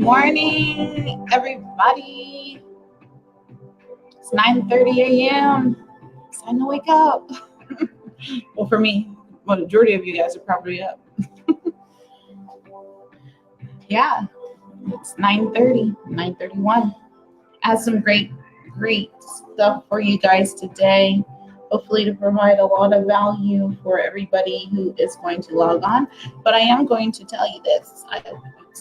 morning, everybody. It's 9:30 a.m. It's time to wake up. Well, for me, the majority of you guys are probably up. Yeah, it's 9:30, 9:31. I have some great stuff for you guys today. Hopefully to provide a lot of value for everybody who is going to log on. But I am going to tell you this. It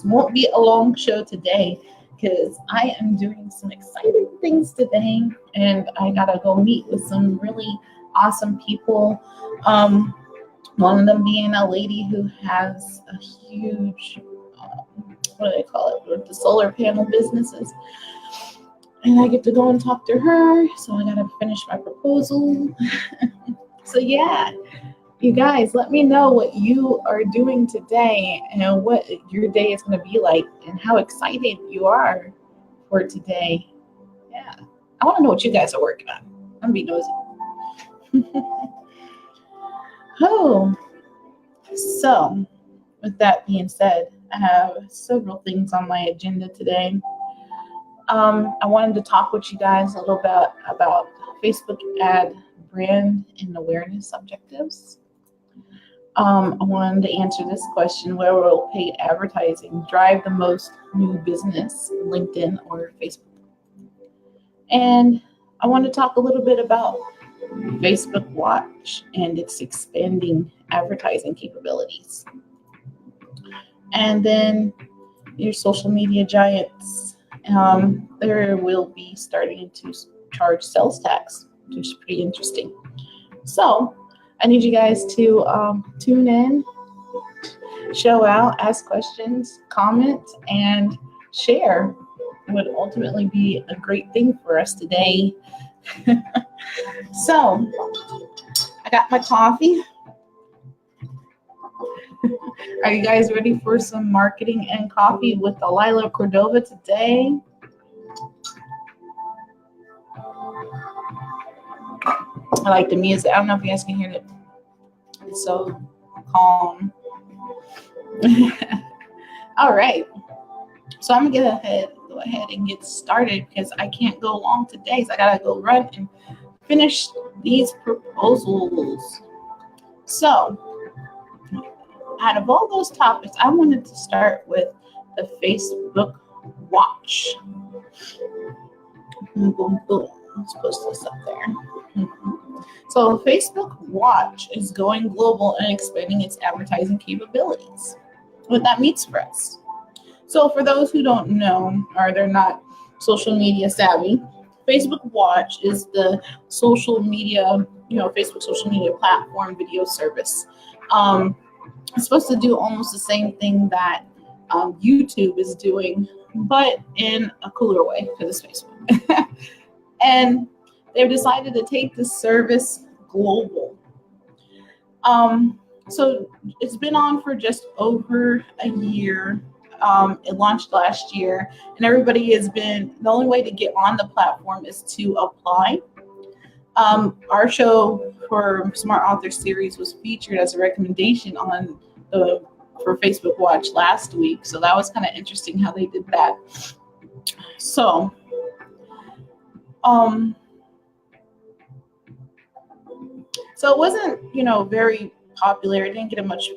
won't be a long show today because I am doing some exciting things today. And I got to go meet with some really awesome people. One of them being a lady who has a huge, what do they call it? The solar panel businesses. And I get to go and talk to her. So I got to finish my proposal. So yeah, you guys, let me know what you are doing today and what your day is going to be like and how excited you are for today. Yeah, I want to know what you guys are working on. I'm going to be nosy. Oh, so with that being said, I have several things on my agenda today. I wanted to talk with you guys a little bit about Facebook ad brand and awareness objectives. I wanted to answer this question: where will paid advertising drive the most new business, LinkedIn or Facebook? And I want to talk a little bit about Facebook Watch and its expanding advertising capabilities. And then your social media giants. There will be starting to charge sales tax, which is pretty interesting. So I need you guys to tune in, show out, ask questions, comment, and share. It would ultimately be a great thing for us today. So I got my coffee. Are you guys ready for some marketing and coffee with Delilah Cordova today? I like the music. I don't know if you guys can hear it. It's so calm. All right. So I'm gonna go ahead and get started because I can't go long today. So I gotta go run and finish these proposals. So out of all those topics, I wanted to start with the Facebook Watch. Boom, boom, boom. Let's post this up there. So Facebook Watch is going global and expanding its advertising capabilities. What that means for us. So for those who don't know, or they're not social media savvy, Facebook Watch is the social media, Facebook social media platform video service. It's supposed to do almost the same thing that YouTube is doing, but in a cooler way because it's Facebook. And they've decided to take the service global. So it's been on for just over a year. It launched last year, and everybody the only way to get on the platform is to apply. Our show for Smart Author Series was featured as a recommendation for Facebook Watch last week. So that was kind of interesting how they did that. So, so it wasn't, very popular. It didn't get much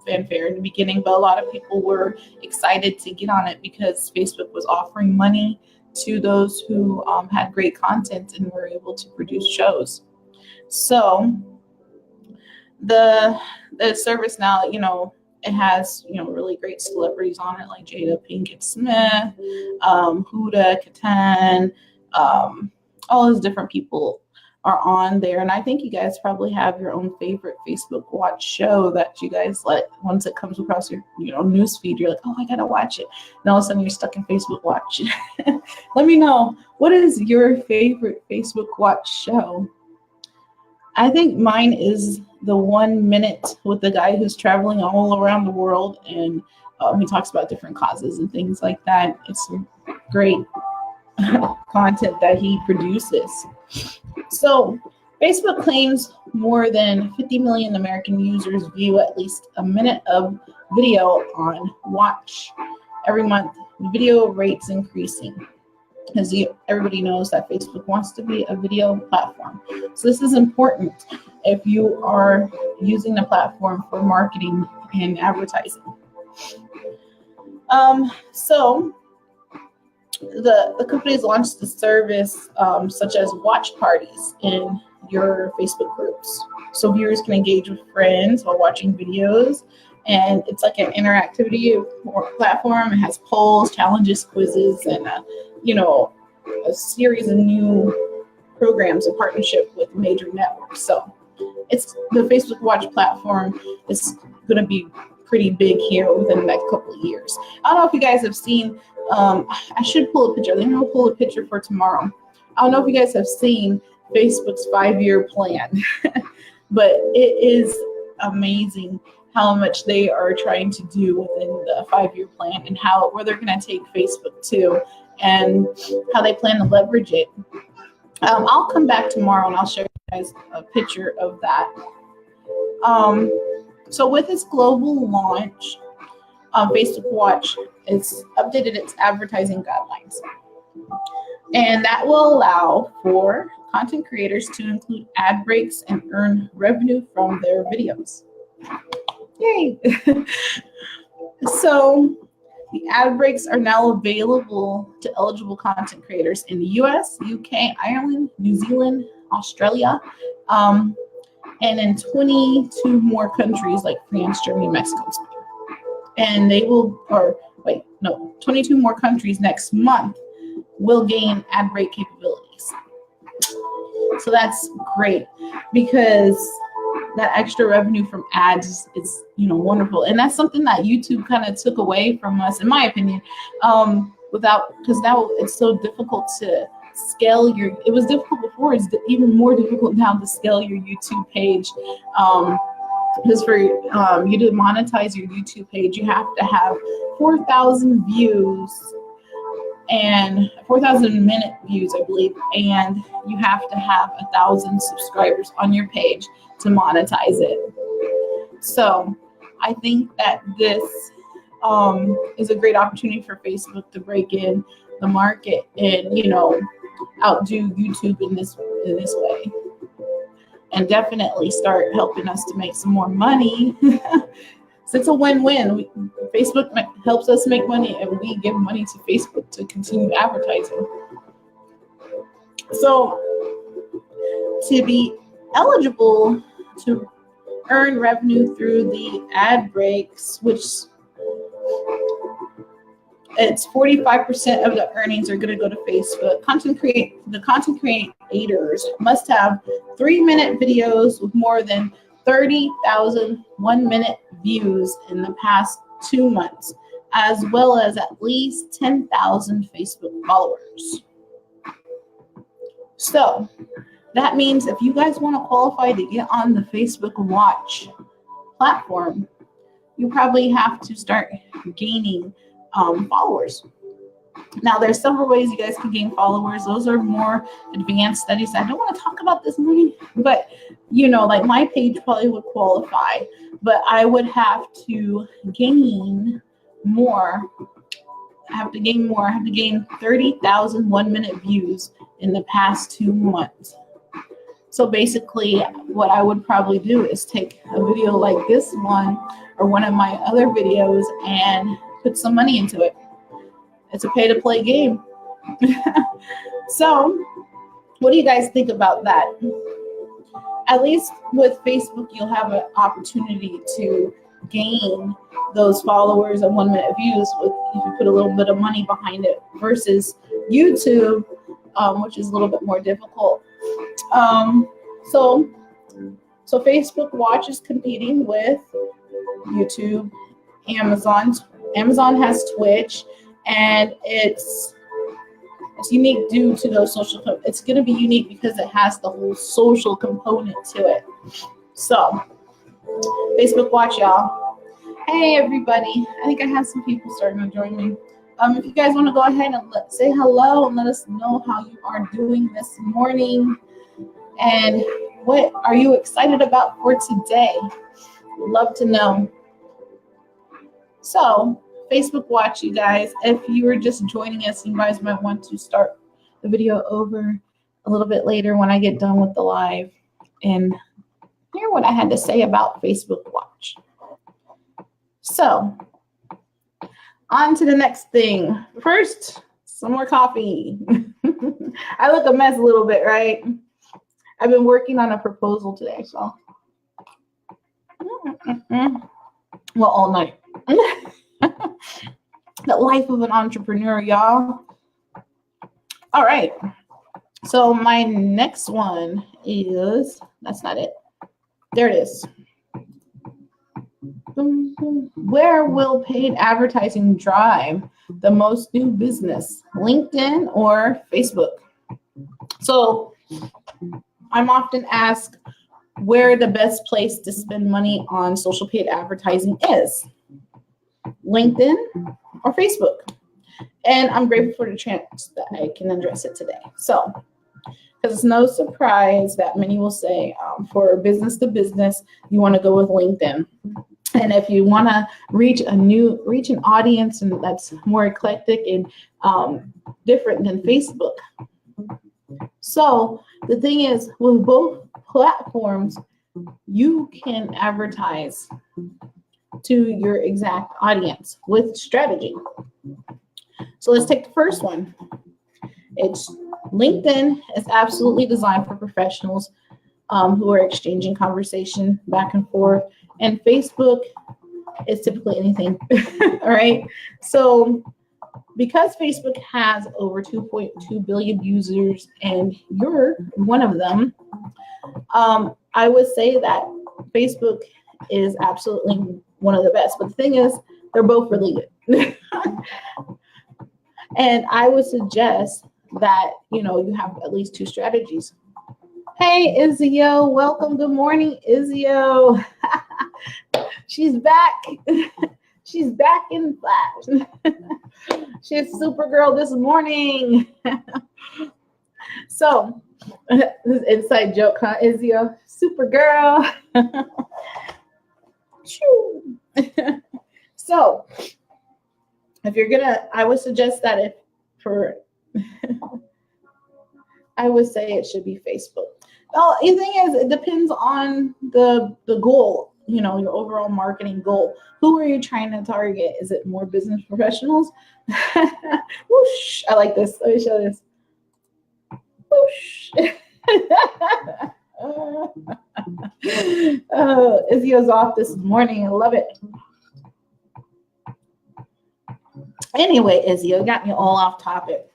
fanfare in the beginning, but a lot of people were excited to get on it because Facebook was offering money to those who had great content and were able to produce shows. So the service now, it has, really great celebrities on it like Jada Pinkett Smith, Huda Kattan, all those different people are on there. And I think you guys probably have your own favorite Facebook Watch show that you guys like. Once it comes across your, news feed, you're like, oh, I gotta watch it. And all of a sudden you're stuck in Facebook Watch. Let me know, what is your favorite Facebook Watch show? I think mine is the 1 minute with the guy who's traveling all around the world, and he talks about different causes and things like that. It's great content that he produces. So Facebook claims more than 50 million American users view at least a minute of video on Watch. every month, video rates increasing. As everybody knows that Facebook wants to be a video platform. So this is important if you are using the platform for marketing and advertising. So the companies launched the service such as watch parties in your Facebook groups. So viewers can engage with friends while watching videos. And it's like an interactivity platform. It has polls, challenges, quizzes, and a series of new programs in partnership with major networks. So it's the Facebook Watch platform is going to be pretty big here within the next couple of years. I don't know if you guys have seen, I should pull a picture. I'm going to pull a picture for tomorrow. I don't know if you guys have seen Facebook's 5-year plan, but it is amazing how much they are trying to do within the 5-year plan and where they're going to take Facebook to and how they plan to leverage it. I'll come back tomorrow and I'll show you guys a picture of that. So with its global launch, Facebook Watch has updated its advertising guidelines. And that will allow for content creators to include ad breaks and earn revenue from their videos. Yay! So the ad breaks are now available to eligible content creators in the US, UK, Ireland, New Zealand, Australia, and in 22 more countries like France, Germany, Mexico, and Spain. And 22 more countries next month will gain ad break capabilities. So that's great because that extra revenue from ads is wonderful, and that's something that YouTube kind of took away from us, in my opinion, because now it's so difficult to scale it was difficult before, it's even more difficult now to scale your YouTube page, because for you to monetize your YouTube page, you have to have 4,000 views and 4,000 minute views, I believe, and you have to have 1,000 subscribers on your page to monetize it. So I think that this is a great opportunity for Facebook to break in the market and outdo YouTube in this way, and definitely start helping us to make some more money. So it's a win-win. Facebook helps us make money, and we give money to Facebook to continue advertising. So to be eligible to earn revenue through the ad breaks, which it's 45% of the earnings are going to go to Facebook. The content creators must have 3-minute videos with more than 30,000 1-minute views in the past 2 months, as well as at least 10,000 Facebook followers. So that means if you guys want to qualify to get on the Facebook Watch platform, you probably have to start gaining followers. Now, there's several ways you guys can gain followers. Those are more advanced studies. I don't want to talk about this morning, but like my page probably would qualify, but I would have to gain more. I have to gain 30,000 1-minute views in the past 2 months. So basically, what I would probably do is take a video like this one or one of my other videos and put some money into it. It's a pay-to-play game. So, what do you guys think about that? At least with Facebook, you'll have an opportunity to gain those followers and 1-minute views if you put a little bit of money behind it, versus YouTube, which is a little bit more difficult. So Facebook Watch is competing with YouTube, Amazon. Amazon has Twitch, and it's unique due to those social. It's going to be unique because it has the whole social component to it. So, Facebook Watch, y'all. Hey, everybody. I think I have some people starting to join me. If you guys want to go ahead and say hello and let us know how you are doing this morning, and what are you excited about for today? Love to know. So, Facebook Watch, you guys. If you were just joining us, you guys might want to start the video over a little bit later when I get done with the live and hear what I had to say about Facebook Watch. So, on to the next thing. First, some more coffee. I look a mess a little bit, right? I've been working on a proposal today, so. Well, all night. The life of an entrepreneur, y'all. All right. So my next one is, that's not it. There it is. Where will paid advertising drive the most new business? LinkedIn or Facebook? So I'm often asked where the best place to spend money on social paid advertising is. LinkedIn or Facebook? And I'm grateful for the chance that I can address it today. So, because it's no surprise that many will say for business to business, you want to go with LinkedIn. And if you want to reach an audience and that's more eclectic and different than Facebook. So the thing is, with both platforms, you can advertise to your exact audience with strategy. So let's take the first one. It's LinkedIn is absolutely designed for professionals who are exchanging conversation back and forth. And Facebook is typically anything, all right? So because Facebook has over 2.2 billion users and you're one of them, I would say that Facebook is absolutely one of the best. But the thing is, they're both really good. And I would suggest that, you have at least two strategies. Hey, Izio, welcome. Good morning, Izio. She's back. She's back in flash. She's Supergirl this morning. So, this is inside joke, huh, Izio? Supergirl. So, if you're gonna, I would suggest that I would say it should be Facebook. Well, the thing is, it depends on the goal, your overall marketing goal. Who are you trying to target? Is it more business professionals? Whoosh, I like this. Let me show this. Whoosh. Izzy's off this morning. I love it. Anyway, Izzy, got me all off topic.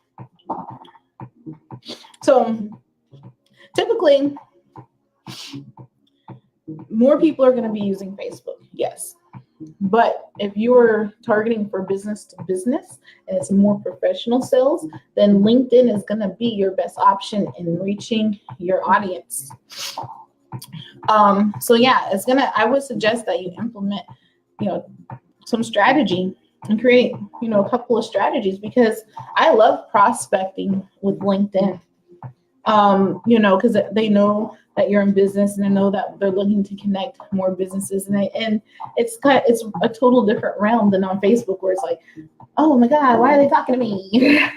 So typically, more people are going to be using Facebook, yes. But if you are targeting for business to business and it's more professional sales, then LinkedIn is going to be your best option in reaching your audience. So yeah, I would suggest that you implement, some strategy and create, a couple of strategies, because I love prospecting with LinkedIn. Because they know that you're in business and they know that they're looking to connect more businesses, and it's a total different realm than on Facebook, where it's like, oh my God, why are they talking to me?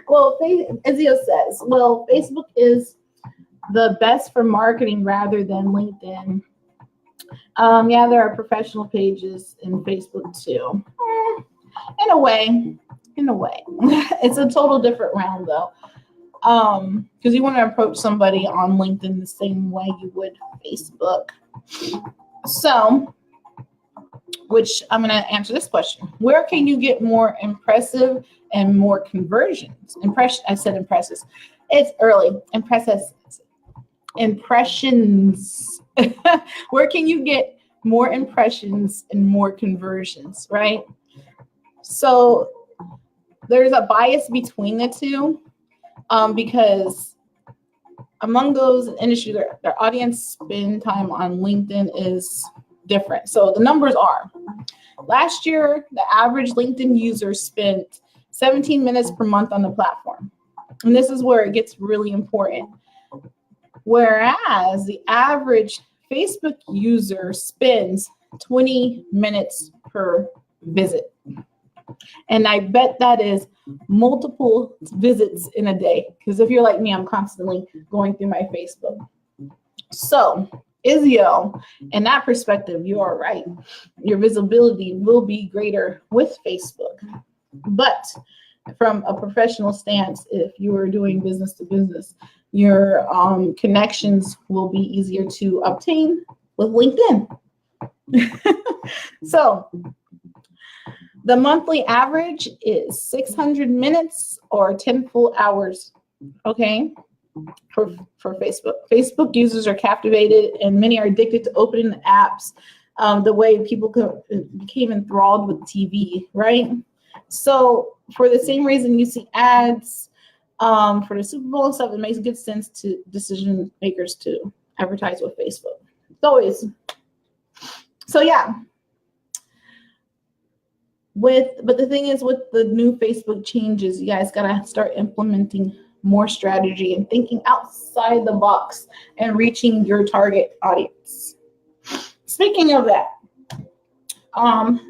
Well, as Izio says, Facebook is the best for marketing rather than LinkedIn. Yeah, there are professional pages in Facebook too. In a way, it's a total different realm though. Because you want to approach somebody on LinkedIn the same way you would Facebook. So, which I'm going to answer this question. Where can you get more impressive and more conversions? I said impressive. It's early. Impressions. Where can you get more impressions and more conversions, right? So there's a bias between the two. Because among those in industry, their audience spend time on LinkedIn is different. So the numbers are, last year, the average LinkedIn user spent 17 minutes per month on the platform. And this is where it gets really important. Whereas the average Facebook user spends 20 minutes per visit. And I bet that is multiple visits in a day. Because if you're like me, I'm constantly going through my Facebook. So, Izio, in that perspective, you are right. Your visibility will be greater with Facebook. But from a professional stance, if you are doing business to business, your connections will be easier to obtain with LinkedIn. So, the monthly average is 600 minutes or 10 full hours, okay, for Facebook. Facebook users are captivated and many are addicted to opening the apps the way people became enthralled with TV, right? So for the same reason you see ads for the Super Bowl and stuff, it makes good sense to decision makers to advertise with Facebook. It's always. So yeah. But the thing is, with the new Facebook changes, you guys gotta start implementing more strategy and thinking outside the box and reaching your target audience. Speaking of that,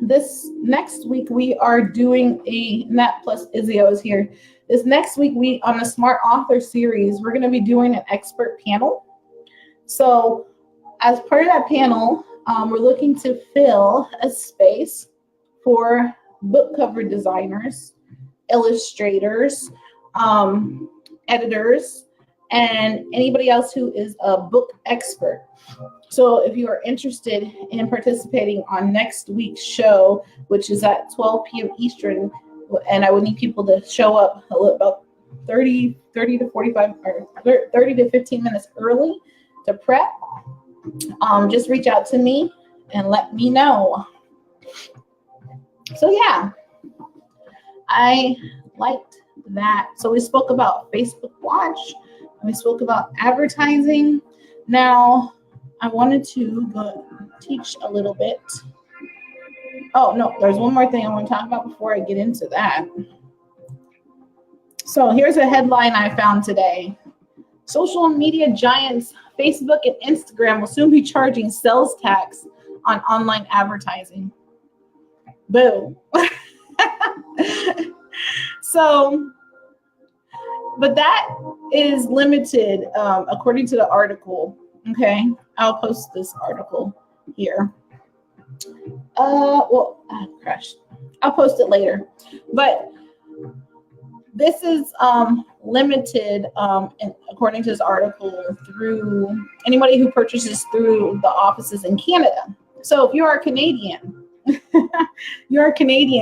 this next week we are doing a Nat plus Izio is here. This next week we on a Smart Author series, we're gonna be doing an expert panel. So as part of that panel, we're looking to fill a space for book cover designers, illustrators, editors, and anybody else who is a book expert. So if you are interested in participating on next week's show, which is at 12 p.m. Eastern, and I would need people to show up about 30 to 45 or 30 to 15 minutes early to prep, just reach out to me and let me know. So yeah, I liked that. So we spoke about Facebook Watch, and we spoke about advertising. Now I wanted to go teach a little bit. Oh no, there's one more thing I want to talk about before I get into that. So here's a headline I found today. Social media giants Facebook and Instagram will soon be charging sales tax on online advertising. Boom. So, but that is limited according to the article. Okay, I'll post this article here. Crashed. I'll post it later. But this is limited, according to this article, through anybody who purchases through the offices in Canada. So if you are a Canadian,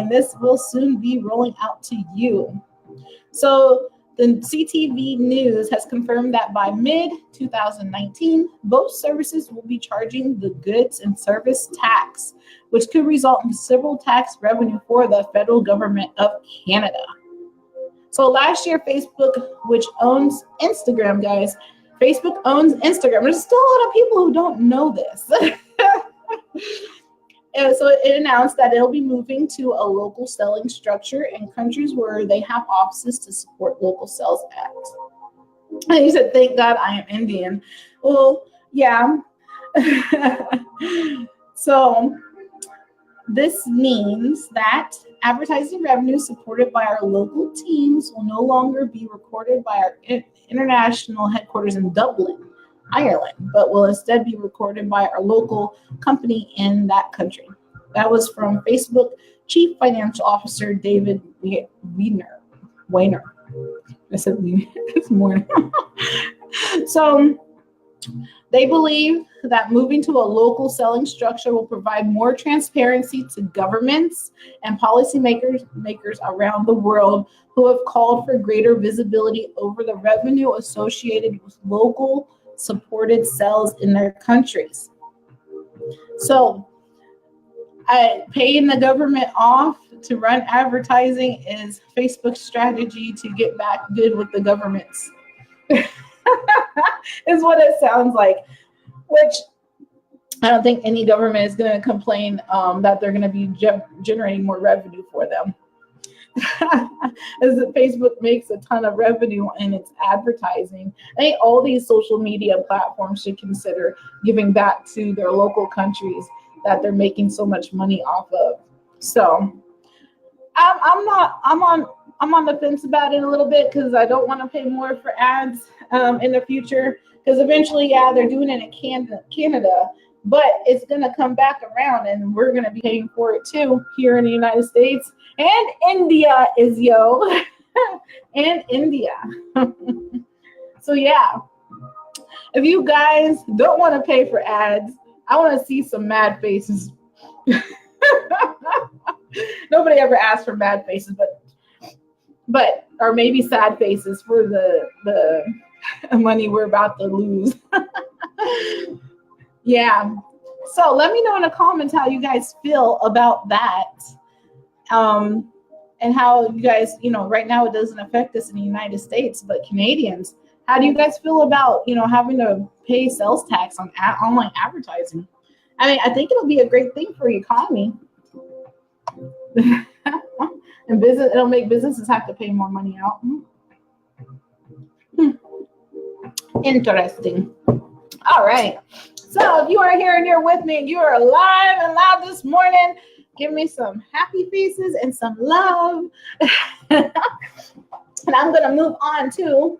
this will soon be rolling out to you. So the CTV News has confirmed that by mid-2019, both services will be charging the goods and service tax, which could result in considerable tax revenue for the federal government of Canada. So last year, Facebook, which owns Instagram, guys, Facebook owns Instagram. There's still a lot of people who don't know this. So it announced that it'll be moving to a local selling structure in countries where they have offices to support local sales acts. And he said, thank God I am Indian. Well, yeah. So this means that advertising revenue supported by our local teams will no longer be recorded by our international headquarters in Dublin, Ireland, but will instead be recorded by our local company in that country. That was from Facebook Chief Financial Officer David Weiner. I said Weiner this morning. So they believe that moving to a local selling structure will provide more transparency to governments and policymakers around the world who have called for greater visibility over the revenue associated with local supported sales in their countries. So paying the government off to run advertising is Facebook's strategy to get back good with the governments. Is what it sounds like, which I don't think any government is going to complain that they're going to be generating more revenue for them. As Facebook makes a ton of revenue in its advertising. I think all these social media platforms should consider giving back to their local countries that they're making so much money off of. So I'm on the fence about it a little bit because I don't want to pay more for ads in the future. Because eventually, yeah, they're doing it in Canada, but it's gonna come back around, and we're gonna be paying for it too here in the United States and India and India. So yeah, if you guys don't want to pay for ads, I want to see some mad faces. Nobody ever asked for mad faces, but or maybe sad faces for the money we're about to lose. Yeah. So let me know in the comments how you guys feel about that. And how you guys, right now it doesn't affect us in the United States, but Canadians, how do you guys feel about, having to pay sales tax on online advertising? I mean, I think it'll be a great thing for the economy. And it'll make businesses have to pay more money out. Interesting. All right. So if you are here and you're with me and you are alive and loud this morning, give me some happy faces and some love. And I'm going to move on to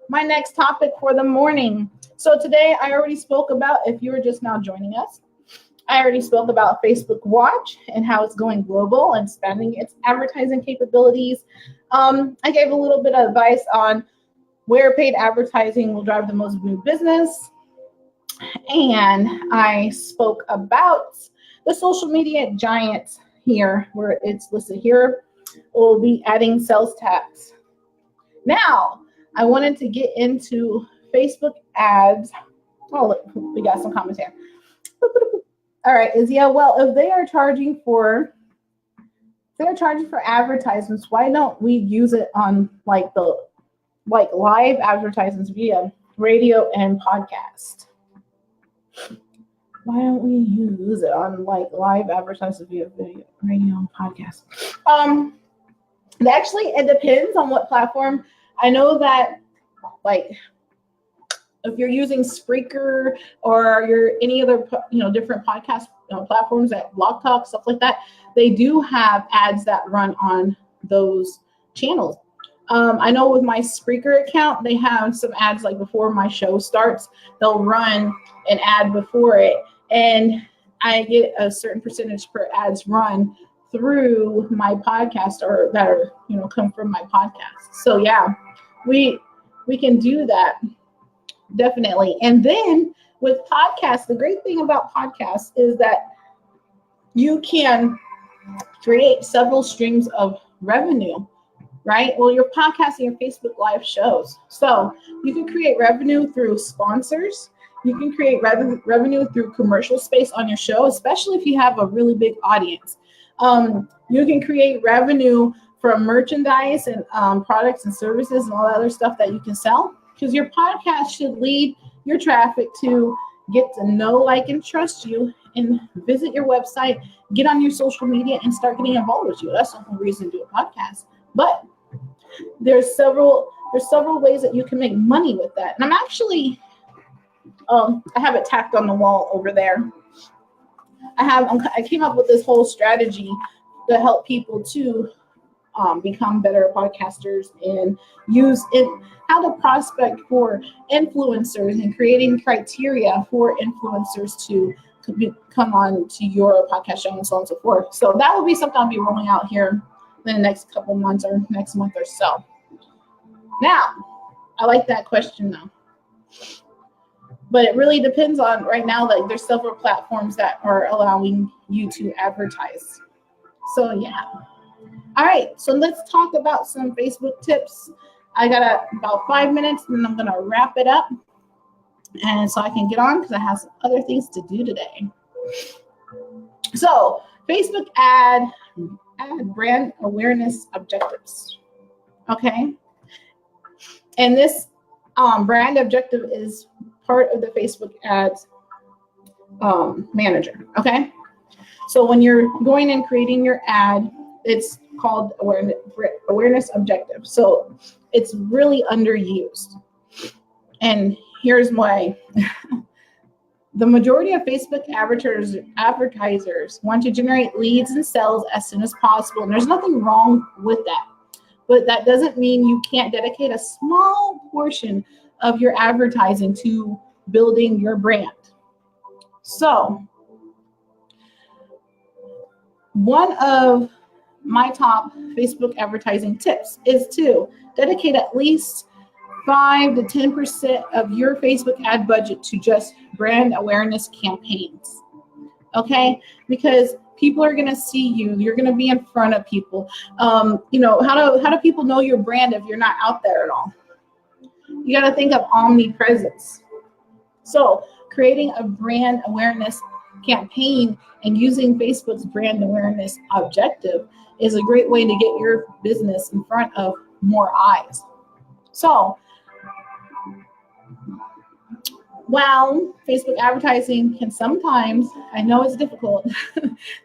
my next topic for the morning. So today I already spoke about, if you were just now joining us, I already spoke about Facebook Watch and how it's going global and expanding its advertising capabilities. I gave a little bit of advice on where paid advertising will drive the most new business. And I spoke about the social media giants here, where it's listed here, will be adding sales tax. Now, I wanted to get into Facebook ads. Oh, look, we got some comments here. All right, if they are charging for advertisements, why don't we use it on like live advertisements via radio and podcast? Why don't we use it on like live advertisements via radio and podcast? Actually, it depends on what platform. I know that like if you're using Spreaker or you're any other different podcast platforms like Blog Talk, stuff like that, they do have ads that run on those channels. I know with my Spreaker account, they have some ads like before my show starts, they'll run an ad before it, and I get a certain percentage per ads run through my podcast or that are come from my podcast. So yeah, we can do that. Definitely. And then with podcasts, the great thing about podcasts is that you can create several streams of revenue, right? Well, your podcast and your Facebook Live shows. So you can create revenue through sponsors. You can create revenue through commercial space on your show, especially if you have a really big audience. You can create revenue from merchandise and products and services and all that other stuff that you can sell. Because your podcast should lead your traffic to get to know, like, and trust you and visit your website, get on your social media, and start getting involved with you. That's the whole reason to do a podcast. But there's several ways that you can make money with that. And I'm actually, I have it tacked on the wall over there. I came up with this whole strategy to help people to become better podcasters and use it, how to prospect for influencers and creating criteria for influencers to come on to your podcast show and so on and so forth. So that will be something I'll be rolling out here in the next couple months or next month or so. Now, I like that question though. But it really depends on right now, like there's several platforms that are allowing you to advertise. So yeah. All right, so let's talk about some Facebook tips. I got about 5 minutes and then I'm gonna wrap it up. And so I can get on because I have some other things to do today. So Facebook ad brand awareness objectives, okay? And this brand objective is part of the Facebook ads manager, okay? So when you're going and creating your ad, it's called awareness objective. So it's really underused. And here's why. The majority of Facebook advertisers want to generate leads and sales as soon as possible, and there's nothing wrong with that. But that doesn't mean you can't dedicate a small portion of your advertising to building your brand. So, one of my top Facebook advertising tips is to dedicate at least 5 to 10% of your Facebook ad budget to just brand awareness campaigns. Okay? Because people are going to see you. You're going to be in front of people. How do people know your brand if you're not out there at all? You got to think of omnipresence. So creating a brand awareness campaign and using Facebook's brand awareness objective is a great way to get your business in front of more eyes. So while Facebook advertising can sometimes, I know it's difficult,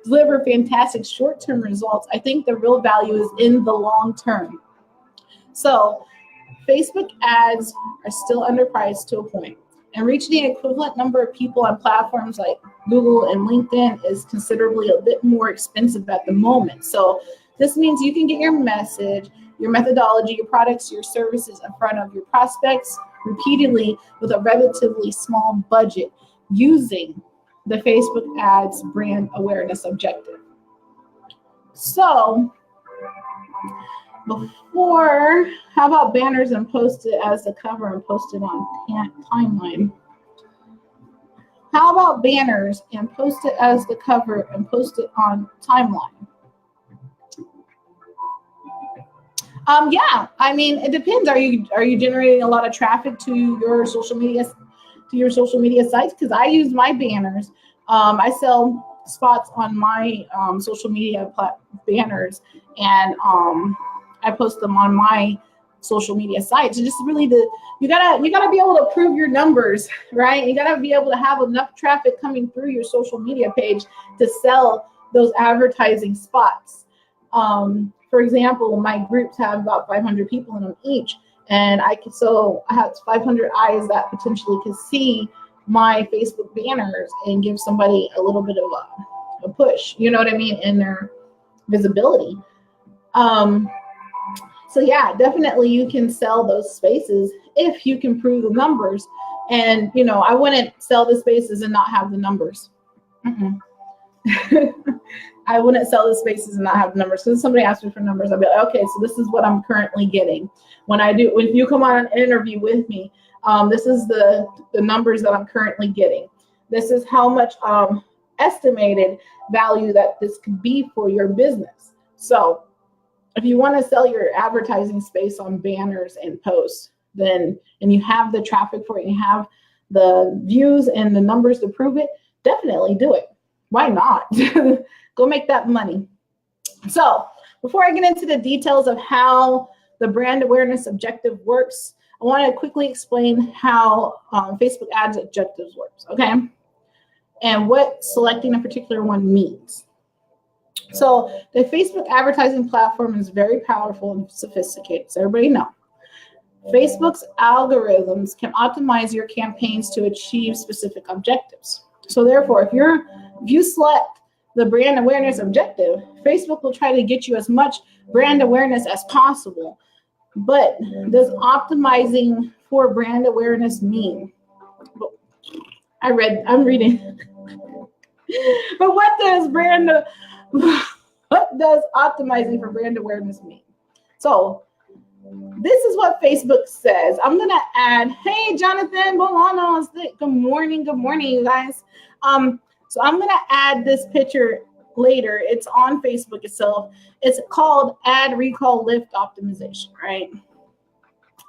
deliver fantastic short-term results, I think the real value is in the long term. So Facebook ads are still underpriced to a point, and reaching the equivalent number of people on platforms like Google and LinkedIn is considerably a bit more expensive at the moment. So this means you can get your message, your methodology, your products, your services in front of your prospects repeatedly with a relatively small budget using the Facebook ads brand awareness objective. So how about banners and post it as the cover and post it on timeline? How about banners and post it as the cover and post it on timeline? Yeah, I mean, it depends. Are you generating a lot of traffic to your social media sites? Because I use my banners. I sell spots on my social media banners, and I post them on my social media sites. Just really you gotta be able to prove your numbers, right? You gotta be able to have enough traffic coming through your social media page to sell those advertising spots. For example, my groups have about 500 people in them each, and I have 500 eyes that potentially could see my Facebook banners and give somebody a little bit of a push, you know what I mean, in their visibility. So yeah, definitely you can sell those spaces if you can prove the numbers. And I wouldn't sell the spaces and not have the numbers. I wouldn't sell the spaces and not have the numbers. So if somebody asks me for numbers, I'll be like, okay, so this is what I'm currently getting. If you come on an interview with me, this is the numbers that I'm currently getting. This is how much estimated value that this could be for your business. So if you want to sell your advertising space on banners and posts, and you have the traffic for it, and you have the views and the numbers to prove it, definitely do it. Why not? Go make that money. So before I get into the details of how the brand awareness objective works, I want to quickly explain how Facebook ads objectives works, okay? And what selecting a particular one means. So the Facebook advertising platform is very powerful and sophisticated, so everybody know. Facebook's algorithms can optimize your campaigns to achieve specific objectives. So therefore, if you select the brand awareness objective, Facebook will try to get you as much brand awareness as possible. But does optimizing for brand awareness mean? I'm reading. But what does optimizing for brand awareness mean? So this is what Facebook says. I'm going to add, hey, Jonathan Bolanos, good morning, you guys. So I'm going to add this picture later. It's on Facebook itself. It's called Ad Recall Lift Optimization, right?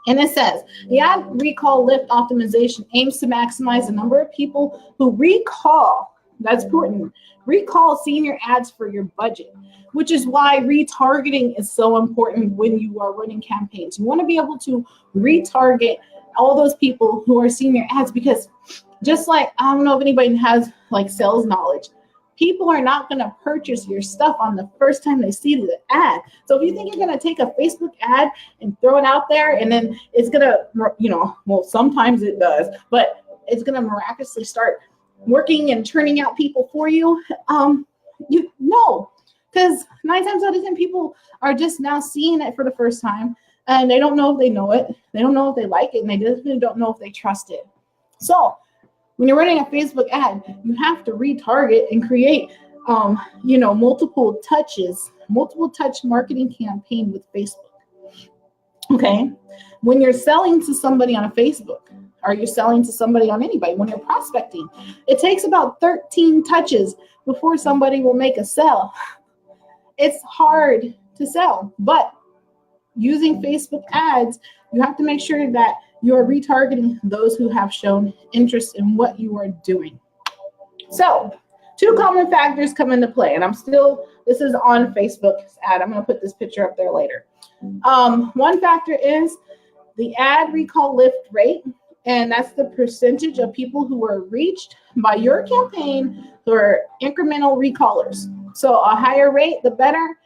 And it says, the Ad Recall Lift Optimization aims to maximize the number of people who recall, that's important, recall seeing your ads for your budget, which is why retargeting is so important when you are running campaigns. You want to be able to retarget all those people who are seeing your ads, because just like, I don't know if anybody has like sales knowledge, people are not going to purchase your stuff on the first time they see the ad. So if you think you're going to take a Facebook ad and throw it out there and then it's going to, well, sometimes it does, but it's going to miraculously start working and churning out people for you? You know, because 9 times out of 10 people are just now seeing it for the first time, and they don't know if they know it. They don't know if they like it, and they definitely don't know if they trust it. So when you're running a Facebook ad, you have to retarget and create, multiple touch marketing campaign with Facebook. Okay. When you're selling to somebody on a Facebook, or you're selling to somebody on anybody, when you're prospecting, it takes about 13 touches before somebody will make a sell. It's hard to sell, but using Facebook ads, you have to make sure that you're retargeting those who have shown interest in what you are doing. So 2 common factors come into play, and this is on Facebook's ad. I'm going to put this picture up there later. One factor is the ad recall lift rate, and that's the percentage of people who were reached by your campaign who are incremental recallers. So a higher rate, the better,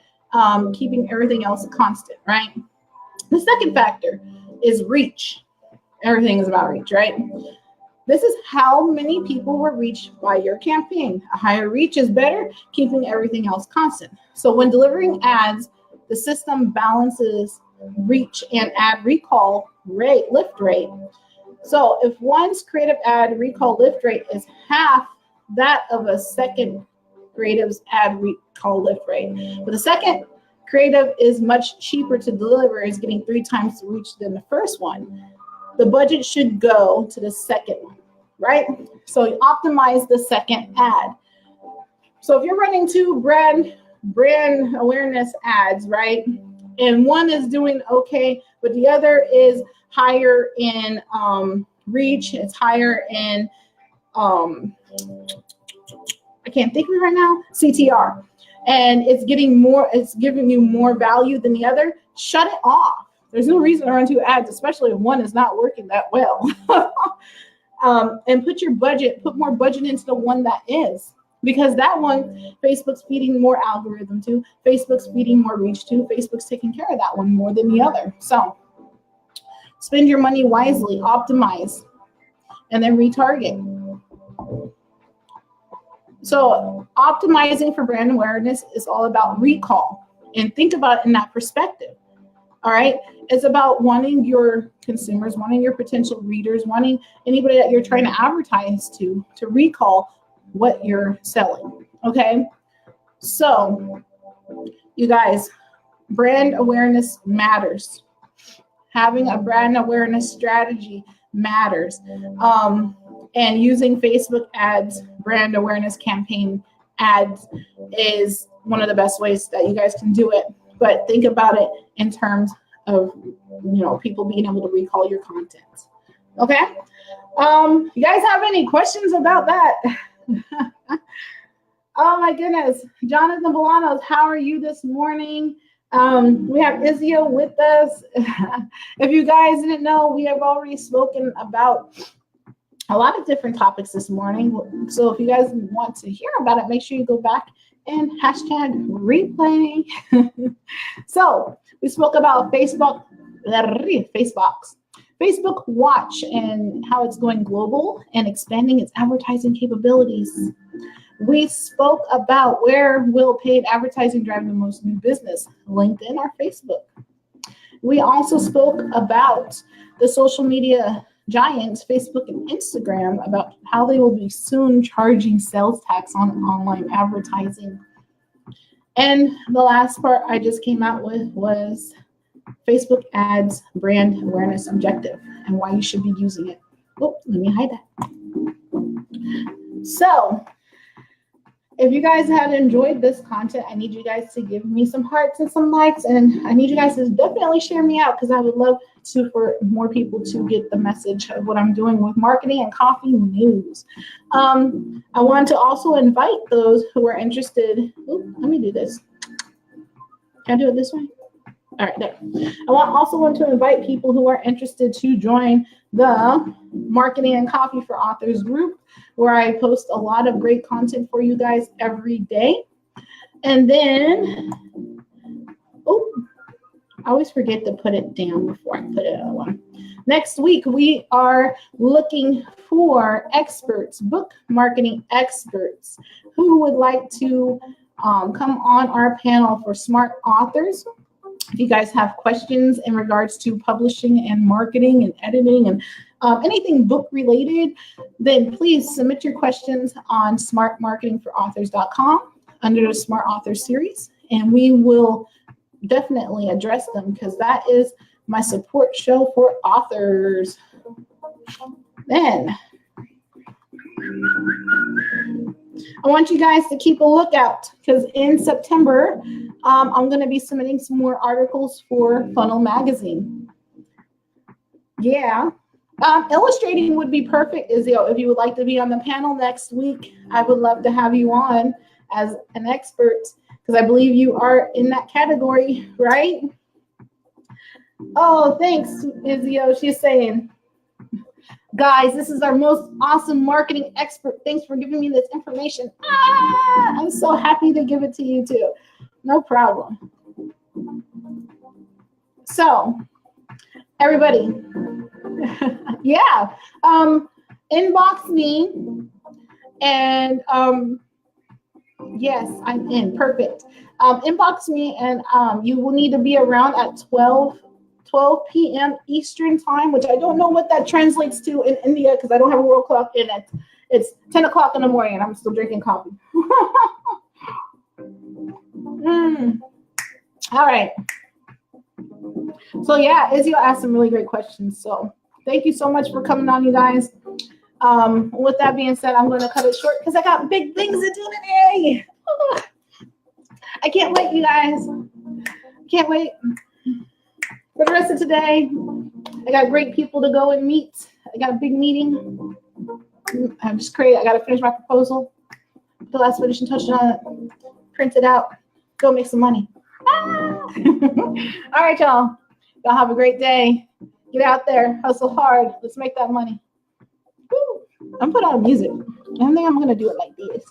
keeping everything else constant, right? The second factor is reach. Everything is about reach, right? This is how many people were reached by your campaign. A higher reach is better, keeping everything else constant. So when delivering ads, the system balances reach and ad recall rate, lift rate. So if one's creative ad recall lift rate is half that of a second creative's ad recall lift rate, but the second creative is much cheaper to deliver, is getting 3 times the reach than the first one, the budget should go to the second one, right? So you optimize the second ad. So if you're running 2 brand awareness ads, right, and one is doing okay, but the other is higher in reach, it's higher in I can't think of it right now, CTR, and it's giving you more value than the other, shut it off. There's no reason to run 2 ads, especially if one is not working that well. And put more budget into the one that is. Because that one, Facebook's feeding more algorithm to, Facebook's feeding more reach to, Facebook's taking care of that one more than the other. So spend your money wisely, optimize, and then retarget. So optimizing for brand awareness is all about recall. And think about it in that perspective. All right. It's about wanting your consumers, wanting your potential readers, wanting anybody that you're trying to advertise to recall what you're selling. Okay. So you guys, brand awareness matters. Having a brand awareness strategy matters. And using Facebook ads, brand awareness campaign ads is one of the best ways that you guys can do it. But think about it in terms of, people being able to recall your content. Okay. You guys have any questions about that? Oh my goodness. Jonathan Bolanos, how are you this morning? We have Izio with us. If you guys didn't know, we have already spoken about a lot of different topics this morning. So if you guys want to hear about it, make sure you go back and hashtag replay. So we spoke about Facebook Watch and how it's going global and expanding its advertising capabilities. We spoke about where will paid advertising drive the most new business, LinkedIn or Facebook. We also spoke about the social media giants, Facebook and Instagram, about how they will be soon charging sales tax on online advertising. And the last part I just came out with was Facebook ads brand awareness objective and why you should be using it. Oh, let me hide that. So if you guys have enjoyed this content, I need you guys to give me some hearts and some likes, and I need you guys to definitely share me out, because I would love for more people to get the message of what I'm doing with marketing and coffee news. I want to also invite those who are interested. Ooh, let me do this. Can I do it this way? All right, there. I also want to invite people who are interested to join the Marketing and Coffee for Authors group, where I post a lot of great content for you guys every day. And then, I always forget to put it down before I put it on one. Next week, we are looking for experts, book marketing experts, who would like to come on our panel for smart authors. If you guys have questions in regards to publishing and marketing and editing and anything book related, then please submit your questions on smartmarketingforauthors.com under the Smart Authors series, and we will definitely address them because that is my support show for authors. Then I want you guys to keep a lookout because in September, I'm going to be submitting some more articles for Funnel Magazine. Yeah. Illustrating would be perfect, Izio. If you would like to be on the panel next week, I would love to have you on as an expert because I believe you are in that category, right? Oh, thanks, Izio. She's saying, guys, this is our most awesome marketing expert. Thanks for giving me this information. I'm so happy to give it to you too. No problem. So, everybody, yeah, inbox me and yes, I'm in. Perfect. Inbox me and you will need to be around at 12 p.m. Eastern time, which I don't know what that translates to in India because I don't have a world clock in it. It's 10 o'clock in the morning and I'm still drinking coffee. All right. So yeah, Izio asked some really great questions. So thank you so much for coming on, you guys. With that being said, I'm going to cut it short because I got big things to do today. I can't wait, you guys. Can't wait for the rest of today. I got great people to go and meet. I got a big meeting. I'm just crazy. I got to finish my proposal. The last finishing touch on it. Print it out. Go make some money. All right, y'all. Y'all have a great day. Get out there. Hustle hard. Let's make that money. Woo. I'm putting on music. I think I'm going to do it like this.